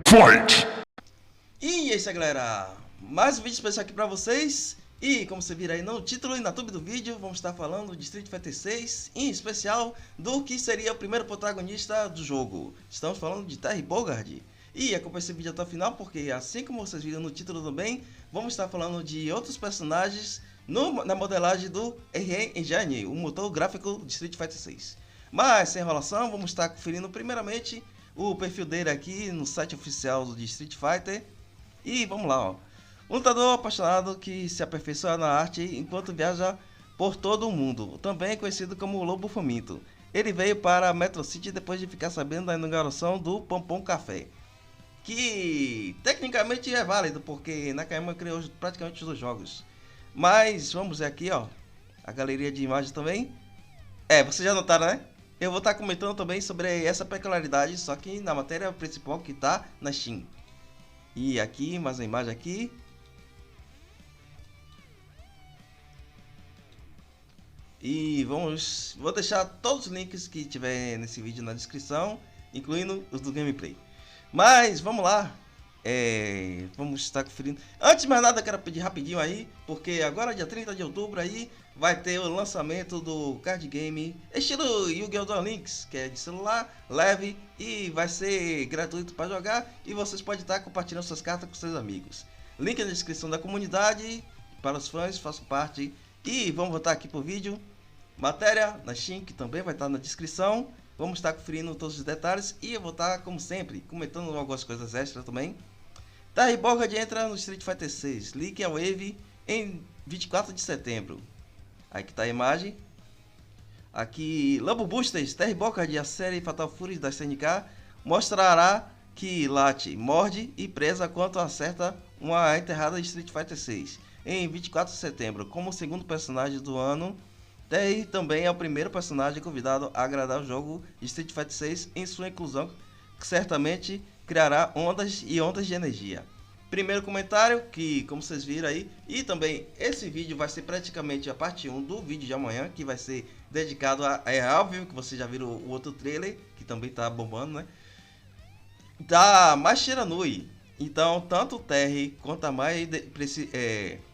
Fight! E é isso aí, galera, mais um vídeo especial aqui pra vocês. E como você viram aí no título e na thumb do vídeo, vamos estar falando de Street Fighter 6, em especial do que seria o primeiro protagonista do jogo. Estamos falando de Terry Bogard. E acompanhe esse vídeo até o final, porque assim como vocês viram no título também, vamos estar falando de outros personagens na modelagem do Unreal Engine, o motor gráfico de Street Fighter 6. Mas sem enrolação, vamos estar conferindo primeiramente o perfil dele aqui no site oficial do Street Fighter. E vamos lá, ó. Um lutador apaixonado que se aperfeiçoa na arte enquanto viaja por todo o mundo, também conhecido como Lobo Faminto. Ele veio para Metro City depois de ficar sabendo da inauguração do Pompom Café, que tecnicamente é válido, porque Nakayama criou praticamente os dois jogos. Mas vamos ver aqui, ó, a galeria de imagens também. Vocês já notaram, né? Eu vou estar comentando também sobre essa peculiaridade, só que na matéria principal que está na Steam. E aqui, mais uma imagem aqui. E vou deixar todos os links que tiver nesse vídeo na descrição, incluindo os do gameplay. Mas vamos lá, vamos estar conferindo. Antes de mais nada, quero pedir rapidinho aí, porque agora dia 30 de outubro aí vai ter o lançamento do card game estilo Yu-Gi-Oh! Duel Links, que é de celular, leve e vai ser gratuito para jogar. E vocês podem estar compartilhando suas cartas com seus amigos. Link na descrição da comunidade, para os fãs, façam parte. E vamos voltar aqui pro vídeo. Matéria na Steam, que também vai estar na descrição. Vamos estar conferindo todos os detalhes e eu vou estar, como sempre, comentando algumas coisas extras também. Terry Bogard entra no Street Fighter 6, League a Wave em 24 de setembro. Aí que tá a imagem. Aqui, Lambo Boosters, Terry Bogard, a série Fatal Fury da SNK, mostrará que late, morde e presa quando acerta uma enterrada de Street Fighter 6. Em 24 de setembro, como segundo personagem do ano, Terry também é o primeiro personagem convidado a agradar o jogo de Street Fighter 6 em sua inclusão, que certamente criará ondas e ondas de energia. Primeiro comentário, que como vocês viram aí, e também esse vídeo vai ser praticamente a parte 1 do vídeo de amanhã, que vai ser dedicado a óbvio que vocês já viram o outro trailer, que também tá bombando, né? Da Mashira Nui. Então, tanto o Terry quanto a Mai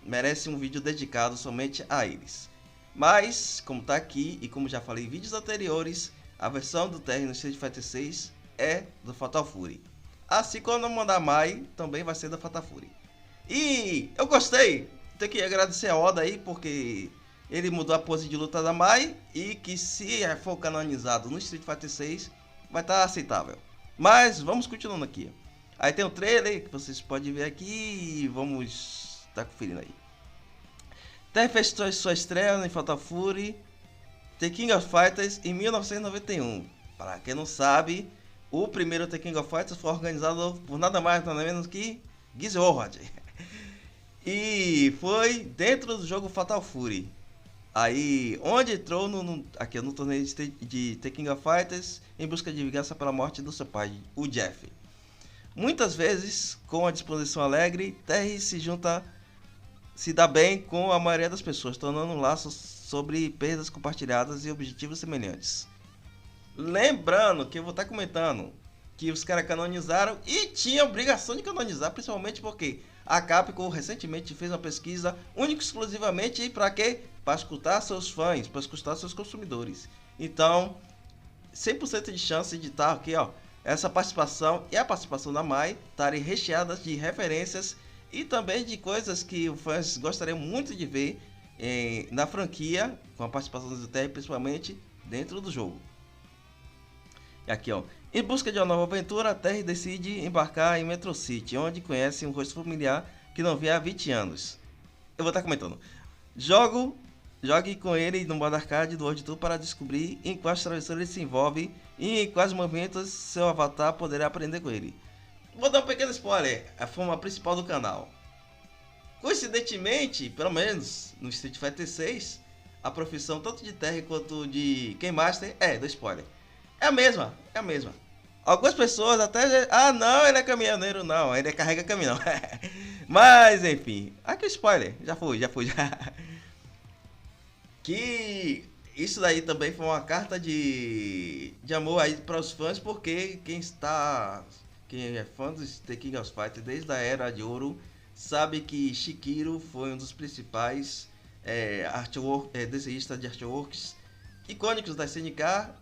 merece um vídeo dedicado somente a eles. Mas, como tá aqui e como já falei em vídeos anteriores, a versão do Terry no Street Fighter 6 é do Fatal Fury. Assim como a da Mai também vai ser da Fatal Fury. E eu gostei, tenho que agradecer a Oda aí, porque ele mudou a pose de luta da Mai e que se for canonizado no Street Fighter 6 vai estar aceitável. Mas vamos continuando aqui. Aí tem o trailer que vocês podem ver aqui e vamos estar conferindo aí. Terry fez sua estreia em Fatal Fury The King of Fighters em 1991. Para quem não sabe, o primeiro The King of Fighters foi organizado por nada mais nada menos que Giz Howard. E foi dentro do jogo Fatal Fury. Aí, onde entrou aqui no torneio de The King of Fighters em busca de vingança pela morte do seu pai, o Jeff. Muitas vezes, com a disposição alegre, Terry se dá bem com a maioria das pessoas, tornando um laço sobre perdas compartilhadas e objetivos semelhantes. Lembrando que eu vou estar comentando que os caras canonizaram e tinha obrigação de canonizar, principalmente porque a Capcom recentemente fez uma pesquisa única e exclusivamente para quê? Para escutar seus fãs, para escutar seus consumidores. Então, 100% de chance de estar aqui, ó, essa participação e a participação da Mai estarem recheadas de referências e também de coisas que os fãs gostariam muito de ver na franquia, com a participação do Terry, principalmente dentro do jogo. E aqui, ó, em busca de uma nova aventura, Terry decide embarcar em Metro City, onde conhece um rosto familiar que não vê há 20 anos. Eu vou estar comentando. Jogue com ele no modo arcade do World Tour para descobrir em quais travessuras ele se envolve e em quais movimentos seu avatar poderá aprender com ele. Vou dar um pequeno spoiler, a forma principal do canal. Coincidentemente, pelo menos no Street Fighter 6, a profissão tanto de Terry quanto de Game Master do spoiler. É a mesma. Algumas pessoas até... Ah, não, ele é caminhoneiro, não. Ele carrega caminhão. Mas, enfim. Aqui o spoiler. Já foi. Que isso daí também foi uma carta de amor aí para os fãs, porque quem é fã do The King of Fighters desde a Era de Ouro sabe que Shikiro foi um dos principais desenhistas de artworks icônicos da SNK.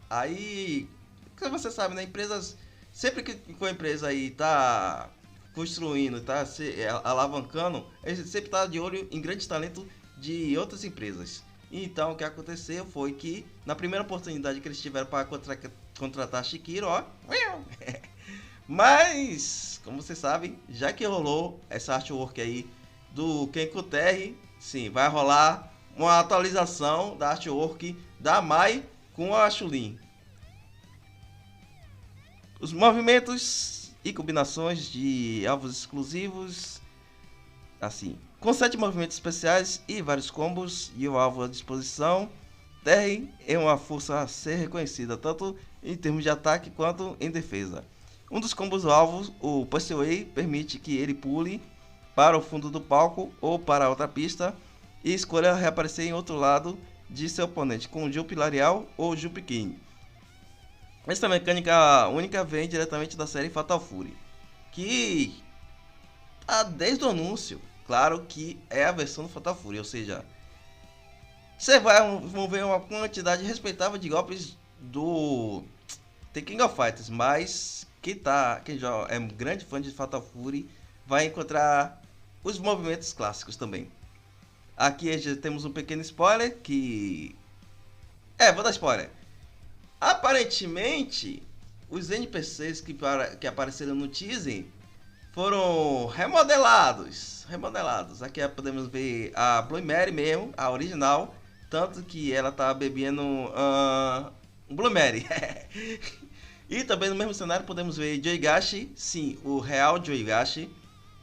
Aí, como você sabe, né, empresas sempre que a empresa aí tá construindo, tá se alavancando, a gente sempre tá de olho em grandes talentos de outras empresas. Então, o que aconteceu foi que, na primeira oportunidade que eles tiveram para contratar Shikiro, ó. Mas, como você sabe, já que rolou essa artwork aí do Kenko Terry, sim, vai rolar uma atualização da artwork da Mai com a Chulin. Os movimentos e combinações de alvos exclusivos, assim, com 7 movimentos especiais e vários combos e o alvo à disposição, Terry é uma força a ser reconhecida tanto em termos de ataque quanto em defesa. Um dos combos alvos, o Passaway, permite que ele pule para o fundo do palco ou para outra pista e escolha reaparecer em outro lado de seu oponente com o Jump Larial ou Jump King. Esta mecânica única vem diretamente da série Fatal Fury, que desde o anúncio, claro que é a versão do Fatal Fury, ou seja, você vão ver uma quantidade respeitável de golpes do The King of Fighters, mas quem já é um grande fã de Fatal Fury vai encontrar os movimentos clássicos também. Aqui já temos um pequeno spoiler que... vou dar spoiler. Aparentemente, os NPCs que apareceram no teaser foram remodelados. Aqui podemos ver a Blood Mary mesmo, a original. Tanto que ela tá bebendo Blood Mary. E também no mesmo cenário podemos ver Joigashi, sim, o real Joigashi.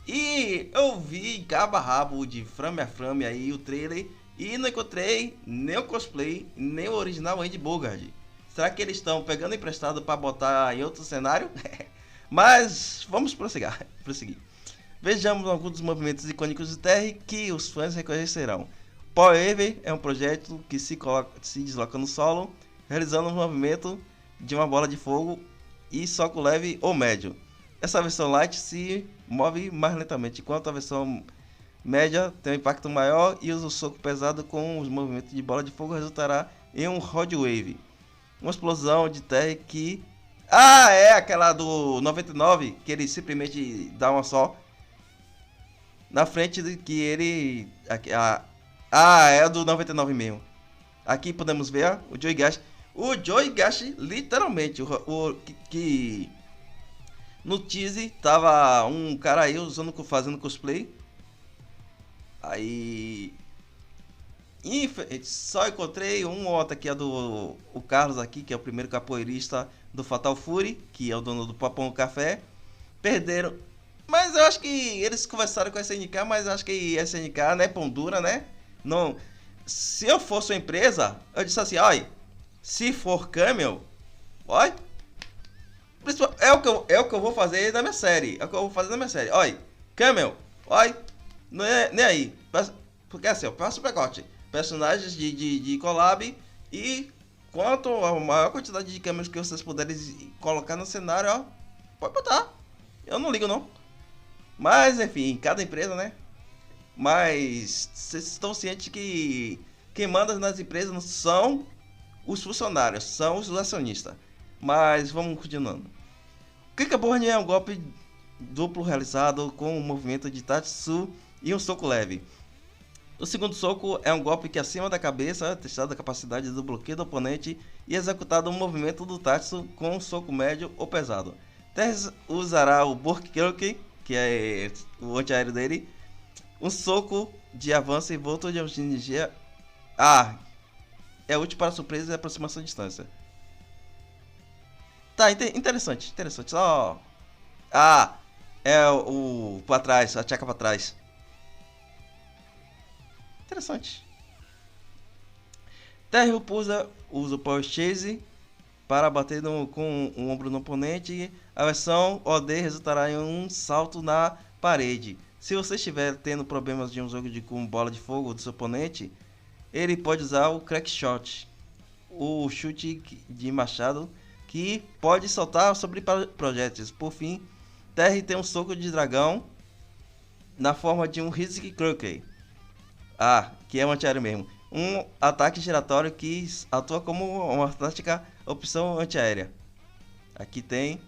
E eu vi cabo a rabo de frame a frame aí o trailer e não encontrei nem o cosplay, nem o original Andy Bogard. Será que eles estão pegando emprestado para botar em outro cenário? Mas vamos prosseguir. Vejamos alguns dos movimentos icônicos de Terry que os fãs reconhecerão. Power Wave é um projeto que se desloca no solo, realizando um movimento de uma bola de fogo e soco leve ou médio. Essa versão light se move mais lentamente, enquanto a versão média tem um impacto maior e usa o soco pesado com os movimentos de bola de fogo resultará em um Rod Wave. Uma explosão de Terry que... é aquela do 99, que ele simplesmente dá uma só na frente de que ele... é a do 99 mesmo. Aqui podemos ver o Joigashi. O Joigashi, literalmente, que no teaser tava um cara aí fazendo cosplay. Aí... só encontrei um outro aqui, o Carlos aqui, que é o primeiro capoeirista do Fatal Fury, que é o dono do Papão Café. Perderam, mas eu acho que eles conversaram com a SNK, mas eu acho que a SNK, né, pão dura, né? Não, se eu fosse uma empresa, eu disse assim, olha, se for Camel, olha, é o que eu vou fazer na minha série, olha, Camel, olha, não é nem aí, porque assim, eu faço o pacote. Personagens de collab e quanto a maior quantidade de câmeras que vocês puderem colocar no cenário, ó, pode botar. Eu não ligo não. Mas enfim, cada empresa, né? Mas vocês estão cientes que quem manda nas empresas não são os funcionários, são os acionistas. Mas vamos continuando. Kickboard é um golpe duplo realizado com um movimento de Tatsu e um soco leve. O segundo soco é um golpe que acima da cabeça, testado a capacidade do bloqueio do oponente e executado um movimento do Tatsu com um soco médio ou pesado. Terry usará o Burkirk, que é o antiaéreo dele, um soco de avanço e volta de energia. É útil para surpresa e aproximação de distância. Tá, interessante. Só... é o pra trás, a tcheca pra trás. Interessante. Terry usa o Power Chase para bater com o ombro no oponente. A versão OD resultará em um salto na parede. Se você estiver tendo problemas de um jogo com bola de fogo do seu oponente, ele pode usar o Crack Shot. o chute de machado que pode soltar sobre projéteis. Por fim, Terry tem um soco de dragão na forma de um Hizzy Crookey. Que é um antiaéreo mesmo. Um ataque giratório que atua como uma tática opção antiaérea. Aqui tem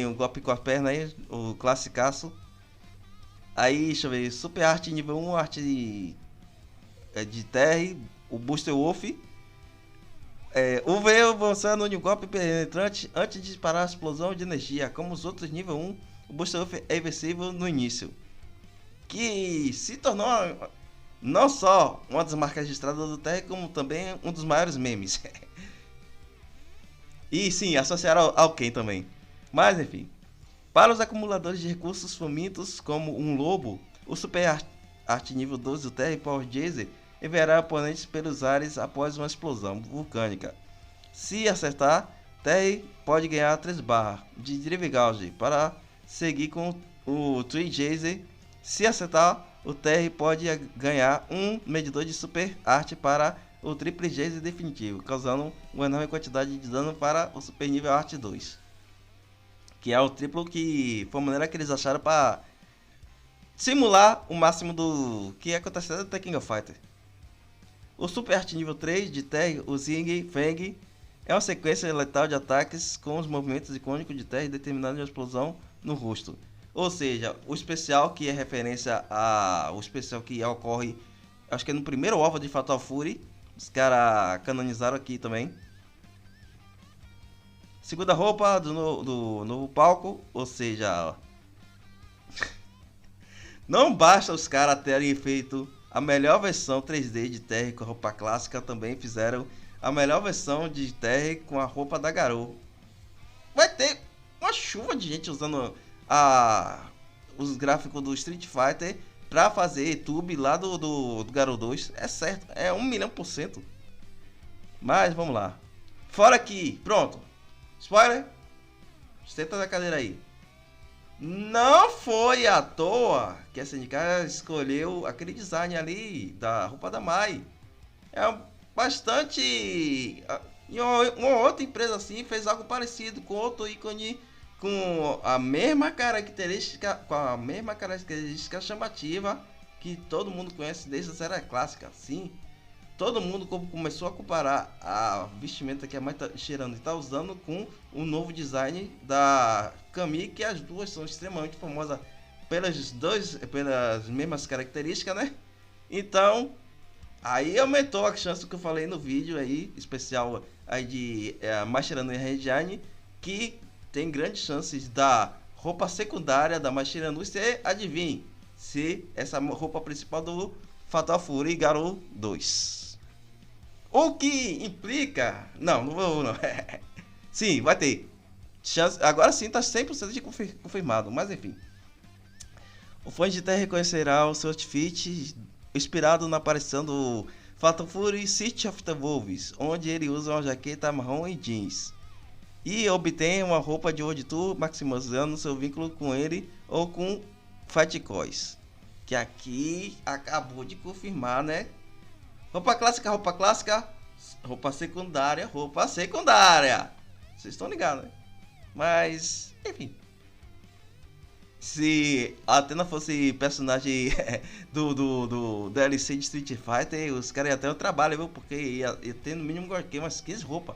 o golpe com a perna aí, o classicaço. Aí, deixa eu ver, Super Arte nível 1, arte de Terry, o Booster Wolf. O V avançando no golpe penetrante antes de disparar a explosão de energia. Como os outros nível 1, o Booster Wolf é invencível no início. Que se tornou não só uma das marcas registradas do Terry, como também um dos maiores memes. E sim, associaram ao Ken também. Mas enfim. Para os acumuladores de recursos famintos, como um lobo, o Super Arte nível 12 do Terry Power Geyser enviará oponentes pelos ares após uma explosão vulcânica. Se acertar, Terry pode ganhar 3 barras de Drive Gauge para seguir com o Tree Geyser. Se acertar, o Terry pode ganhar um medidor de Super Arte para o Triple Geyser definitivo, causando uma enorme quantidade de dano para o Super Nível Arte 2. Que é o triplo que foi a maneira que eles acharam para simular o máximo do que aconteceu no The King of Fighters. O Super Arte nível 3 de Terry, o Zing Feng, é uma sequência letal de ataques com os movimentos icônicos de Terry determinando uma explosão no rosto. Ou seja, o especial que é referência ao especial que ocorre, acho que é no primeiro OVA de Fatal Fury. Os caras canonizaram aqui também. Segunda roupa do novo palco, ou seja, não basta os caras terem feito a melhor versão 3D de Terry com a roupa clássica, também fizeram a melhor versão de Terry com a roupa da Garou. Vai ter uma chuva de gente usando os gráficos do Street Fighter pra fazer tube lá do Garou 2, é certo, é 1.000.000%. Mas vamos lá. Fora que, pronto. Spoiler, senta da cadeira aí. Não foi à toa que a SNK escolheu aquele design ali da roupa da Mai. É bastante. Uma outra empresa assim fez algo parecido com outro ícone com a mesma característica chamativa que todo mundo conhece desde a série clássica. Sim. Todo mundo começou a comparar a vestimenta que a Mai Shiranui está usando com o novo design da Camille, que as duas são extremamente famosas pelas mesmas características, né? Então, aí aumentou a chance que eu falei no vídeo aí, especial aí de Mai Shiranui Regiane, que tem grandes chances da roupa secundária da Mai Shiranui ser, adivinhe, se essa roupa principal do Fatal Fury Garou 2. O que implica... Não vou não. Sim, vai ter. Chance... Agora sim tá 100% de confirmado, mas enfim. O fã de Terra reconhecerá o seu outfit inspirado na aparição do Fatal Fury City of the Wolves, onde ele usa uma jaqueta marrom e jeans. E obtém uma roupa de World Tour, maximizando seu vínculo com ele ou com Fight Coins. Que aqui acabou de confirmar, né? Roupa clássica, roupa secundária. Vocês estão ligados, né? Mas, enfim. Se a Athena fosse personagem do DLC de Street Fighter, os caras iam ter um trabalho, viu? Porque ia ter no mínimo umas 15 roupas.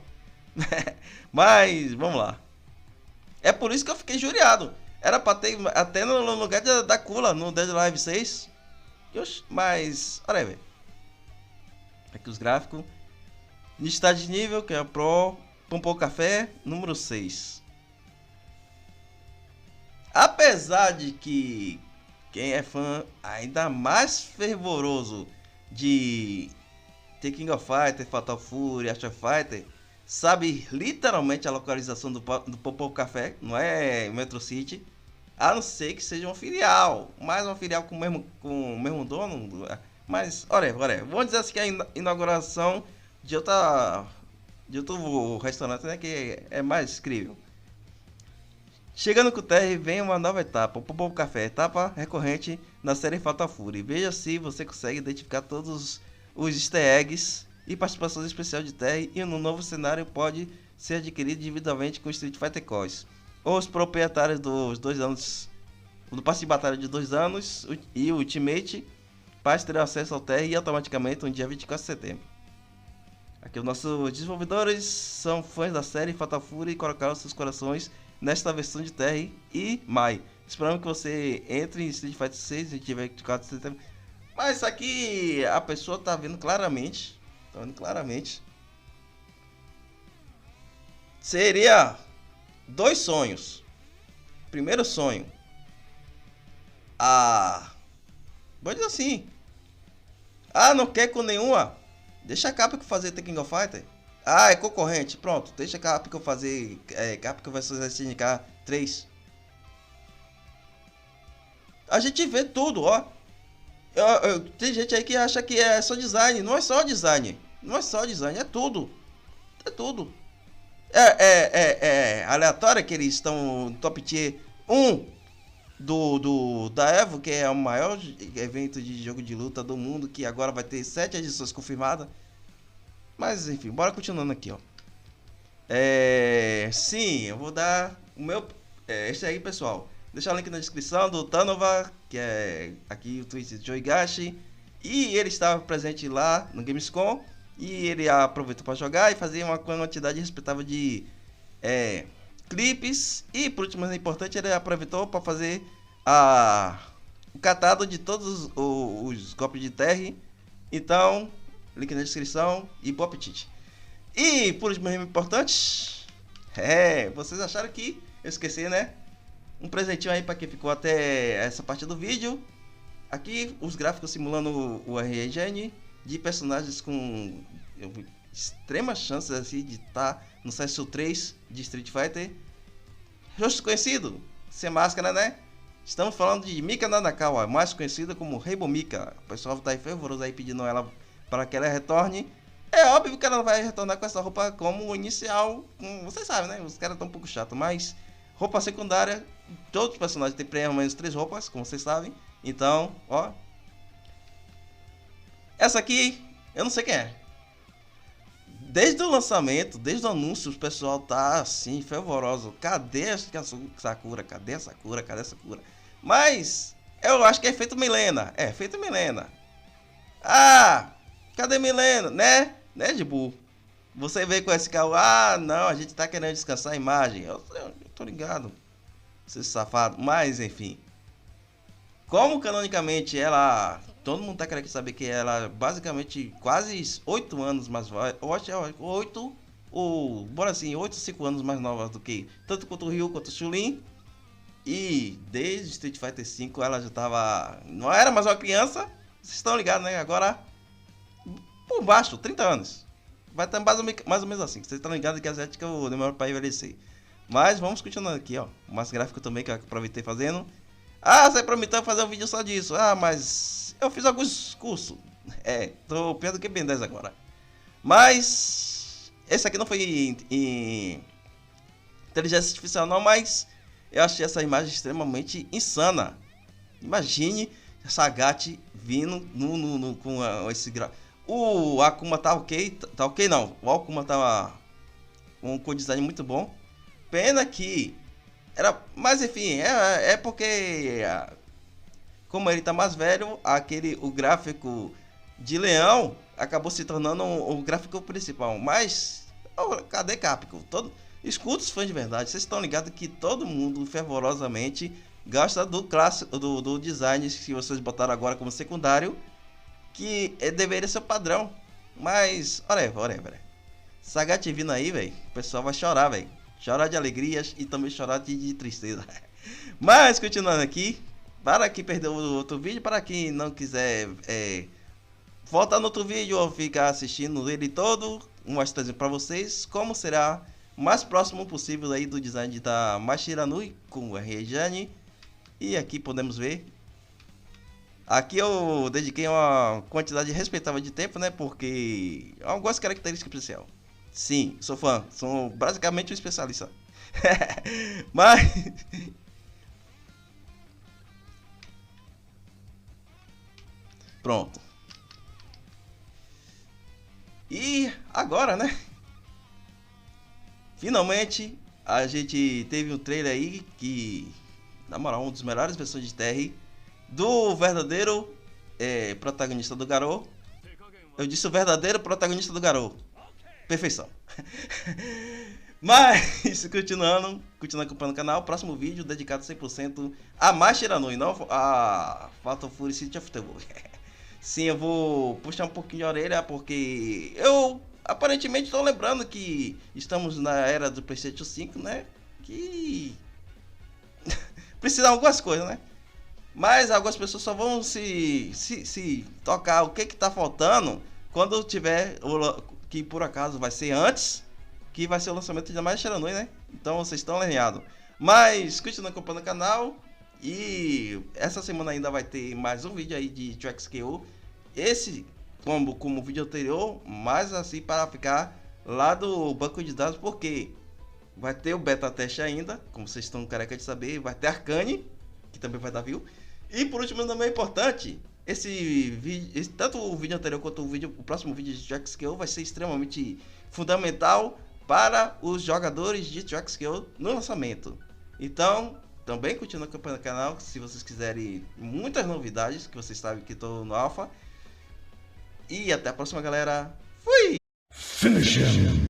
Mas, vamos lá. É por isso que eu fiquei juriado. Era pra ter até no lugar da Kula, no Dead Live 6. Mas, olha aí, velho. Aqui os gráficos. Listagem de nível, que é o Pro Pompou Café, número 6. Apesar de que quem é fã ainda mais fervoroso de The King of Fighters, Fatal Fury, Art of Fighter, sabe literalmente a localização do Pompou Café, não é Metro City, a não ser que seja uma filial, mais uma filial com o mesmo dono. Mas, olha, vamos dizer assim que é a inauguração de outro restaurante, né, que é mais incrível. Chegando com o Terry, vem uma nova etapa, o Pompou Café, etapa recorrente na série Fatal Fury. Veja se você consegue identificar todos os easter eggs e participação especial de Terry, e no novo cenário pode ser adquirido individualmente com Street Fighter Coins. Os proprietários dos 2 anos, do passe de batalha de 2 anos e o Ultimate Pass terão acesso ao Terry automaticamente no dia 24 de setembro. Aqui os nossos desenvolvedores são fãs da série Fatal Fury e colocaram seus corações nesta versão de Terry e Mai. Esperamos que você entre em Street Fighter 6 e tiver 24 de setembro. Mas isso aqui a pessoa tá vendo claramente. Tá vendo claramente. Seria 2 sonhos. Primeiro sonho. Vou dizer assim. Não quer com nenhuma? Deixa a Capcom fazer Tekken Fighter. É concorrente. Pronto. Deixa a Capcom fazer. Capcom vs SNK 3. A gente vê tudo, ó. Tem gente aí que acha que é só design. Não é só design. Não é só design. É tudo. É tudo. É aleatório que eles estão no top tier 1 da EVO, que é o maior evento de jogo de luta do mundo, que agora vai ter 7 edições confirmadas. Mas enfim, bora continuando aqui, ó. Sim, eu vou dar o meu. Esse aí, pessoal. Deixar o link na descrição do Tanova, que é aqui o Twitch de Joigashi. E ele estava presente lá no Gamescom. E ele aproveitou para jogar e fazer uma quantidade respeitável de clipes. E por último, mais importante, ele aproveitou para fazer o catado de todos os golpes de Terry. Então, link na descrição e bom apetite. E por último, mais importante, vocês acharam que eu esqueci, né? Um presentinho aí para quem ficou até essa parte do vídeo. Aqui os gráficos simulando o RNG de personagens com extremas chances assim, de estar no CS3 de Street Fighter. Rosto conhecido, sem máscara, né? Estamos falando de Mika Nanakawa, mais conhecida como Rainbow Mika. O pessoal tá aí fervoroso aí pedindo ela para que ela retorne. É óbvio que ela não vai retornar com essa roupa como inicial. Vocês sabem, né? Os caras estão um pouco chatos, mas roupa secundária, todos os personagens têm pelo menos 3 roupas, como vocês sabem. Então, ó. Essa aqui, eu não sei quem é. Desde o lançamento, desde o anúncio, o pessoal tá assim, fervoroso. Cadê a Sakura? Cadê a Sakura? Cadê a Sakura? Mas, eu acho que é feito Milena. É, feito Milena. Cadê Milena? Né, Dibu? Você veio com esse carro. Não, a gente tá querendo descansar a imagem. Eu tô ligado. Você safado. Mas, enfim. Como canonicamente ela. Todo mundo tá querendo saber que ela basicamente quase 8 anos mais velha. Eu acho 8. Bora assim, 8, 5 anos mais nova do que. Tanto quanto o Ryu quanto o Chun-Li. E desde Street Fighter V ela já tava. Não era mais uma criança. Vocês estão ligados, né? Agora. Por baixo, 30 anos. Vai estar mais ou menos assim. Vocês estão ligados que a Zética demora para envelhecer. Mas vamos continuando aqui, ó. Mais gráfico também que eu aproveitei fazendo. Você prometeu fazer um vídeo só disso. Mas eu fiz alguns cursos. Tô pior do que Ben 10 agora. Mas esse aqui não foi em inteligência artificial não, mas eu achei essa imagem extremamente insana. Imagine essa Sagat vindo com esse gráfico. O Akuma tá ok não. O Akuma tava com design muito bom. Pena que era, mas enfim, é porque como ele tá mais velho, o gráfico de Leão acabou se tornando o gráfico principal. Mas cadê Capcom? Escuta os fãs de verdade, vocês estão ligados que todo mundo fervorosamente gosta do clássico do design que vocês botaram agora como secundário, que deveria ser o padrão. Mas whatever. Sagat vindo aí, velho, o pessoal vai chorar, velho. Chorar de alegrias e também chorar de tristeza. Mas continuando aqui, para quem perdeu o outro vídeo, para quem não quiser voltar no outro vídeo ou ficar assistindo ele todo, mostrando para vocês como será o mais próximo possível aí do design da Mashiranui com o Rejane. E aqui podemos ver. Aqui eu dediquei uma quantidade respeitável de tempo, né? Porque algumas características especiais. Sim, sou fã. Sou basicamente um especialista. Mas pronto. E agora, né? Finalmente a gente teve um trailer aí que, na moral, uma das melhores versões de TR do verdadeiro protagonista do Garou. Eu disse o verdadeiro protagonista do Garou. Perfeição. Mas, continuando acompanhando o canal, próximo vídeo dedicado 100% a Master Nui, não a Fatal Fury City of the World. Sim, eu vou puxar um pouquinho de orelha porque eu aparentemente estou lembrando que estamos na era do PlayStation 5, né? Que precisa de algumas coisas, né? Mas algumas pessoas só vão se tocar o que tá faltando quando tiver que por acaso vai ser antes que vai ser o lançamento de mais Xeranui, né? Então vocês estão alinhados. Mas continue acompanhando o canal. E essa semana ainda vai ter mais um vídeo aí de TracksKO. Esse como o vídeo anterior, mas assim para ficar lá do banco de dados, porque vai ter o beta teste ainda, como vocês estão careca de saber, vai ter Arcane, que também vai dar view. E por último, também é importante, esse vídeo, tanto o vídeo anterior quanto o próximo vídeo de TracksKO vai ser extremamente fundamental para os jogadores de TracksKO no lançamento. Então, também continue acompanhando o canal, se vocês quiserem muitas novidades, que vocês sabem que estou no Alpha. E até a próxima, galera. Fui! Finish him.